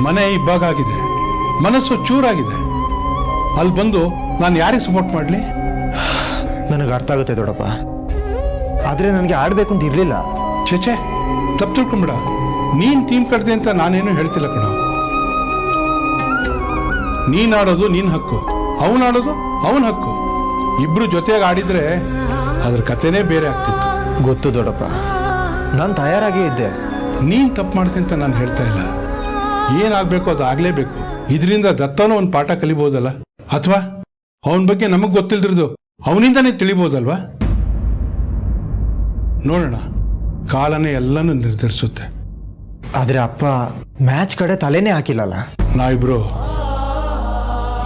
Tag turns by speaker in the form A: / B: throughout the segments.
A: ಮನೆ ಇಬ್ಬಾಗಾಗಿದೆ, ಮನಸ್ಸು ಚೂರಾಗಿದೆ. ಅಲ್ಲಿ ಬಂದು ನಾನು ಯಾರಿಗೆ ಸಪೋರ್ಟ್ ಮಾಡಲಿ?
B: ನನಗೆ ಅರ್ಥ ಆಗುತ್ತೆ ದೊಡ್ಡಪ್ಪ, ಆದರೆ ನನಗೆ ಆಡಬೇಕು ಅಂತ ಇರಲಿಲ್ಲ.
A: ಚೇಚೆ, ತಪ್ಪು ತಿಳ್ಕೊಂಬಿಡ. ನೀನು ಟೀಮ್ ಕಟ್ದೆ ಅಂತ ನಾನೇನು ಹೇಳ್ತಿಲ್ಲ ಕಣ. ನೀನು ಆಡೋದು ನಿನ್ನ ಹಕ್ಕು, ಅವನಾಡೋದು ಅವನ ಹಕ್ಕು. ಇಬ್ರು ಜೊತೆಯಾಗಿ ಆಡಿದ್ರೆ ಅದ್ರ ಕಥೆನೇ ಬೇರೆ ಆಗ್ತಿತ್ತು.
B: ಗೊತ್ತು ದೊಡ್ಡಪ್ಪ, ನಾನು ತಯಾರಾಗೇ ಇದ್ದೆ.
A: ನೀನು ತಪ್ಪು ಮಾಡ್ತೀನಿ ಅಂತ ನಾನು ಹೇಳ್ತಾ ಇಲ್ಲ. ಏನಾಗಬೇಕು ಅದು ಆಗಲೇಬೇಕು. ಇದರಿಂದ ದತ್ತನೂ ಒಂದು ಪಾಠ ಕಲಿಬೋದಲ್ಲ, ಅಥವಾ ಅವನ ಬಗ್ಗೆ ನಮಗೆ ಗೊತ್ತಿಲ್ದಿರೋದು ಅವನಿಂದನೇ ತಿಳಿಬೋದಲ್ವಾ? ನೋಡೋಣ, ಕಾಲನೇ ಎಲ್ಲನೂ ನಿರ್ಧರಿಸುತ್ತೆ.
B: ಆದರೆ ಅಪ್ಪ ಮ್ಯಾಚ್ ಕಡೆ ತಲೆನೇ ಹಾಕಿಲ್ಲಲ್ಲ.
A: ನಾವಿಬ್ರು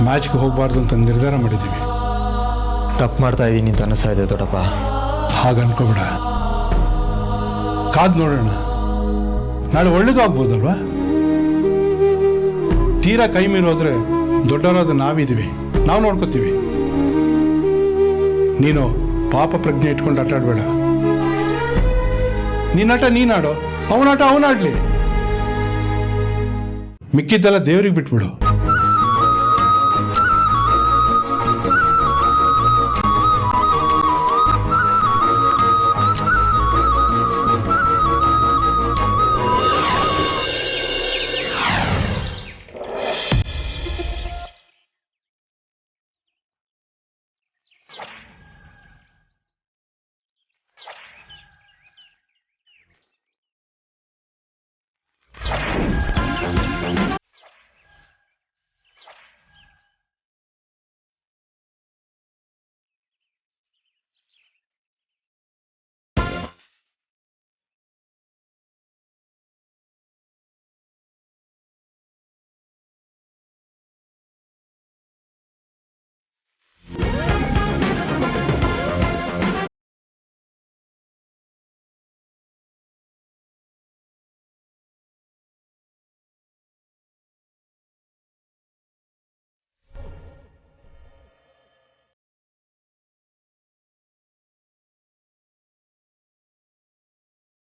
A: ಮ್ಯಾಚ್ಗೆ ಹೋಗಬಾರ್ದು ಅಂತ ನಿರ್ಧಾರ ಮಾಡಿದ್ದೀವಿ.
B: ತಪ್ಪು ಮಾಡ್ತಾ ಇದ್ದೀನಿ ಅಂತ ಅನಿಸ್ತಾ ಇದೆ ದೊಡ್ಡಪ್ಪ.
A: ಹಾಗೆ ಅನ್ಕೋಬೇಡ, ಕಾದು ನೋಡೋಣ. ನಾಳೆ ಒಳ್ಳೇದು ಆಗ್ಬೋದಲ್ವಾ? ತೀರಾ ಕೈ ಮೀರೋದ್ರೆ ದೊಡ್ಡವರಾದ ನಾವಿದ್ದೀವಿ, ನಾವು ನೋಡ್ಕೋತೀವಿ. ನೀನು ಪಾಪ ಪ್ರಜ್ಞೆ ಇಟ್ಕೊಂಡು ಆಟ ಆಡಬೇಡ. ನಿನ್ನಾಟ ನೀನಾಡೋ, ಅವನಾಟ ಅವನಾಡ್ಲಿ. ಮಿಕ್ಕಿದ್ದೆಲ್ಲ ದೇವ್ರಿಗೆ ಬಿಟ್ಬಿಡು.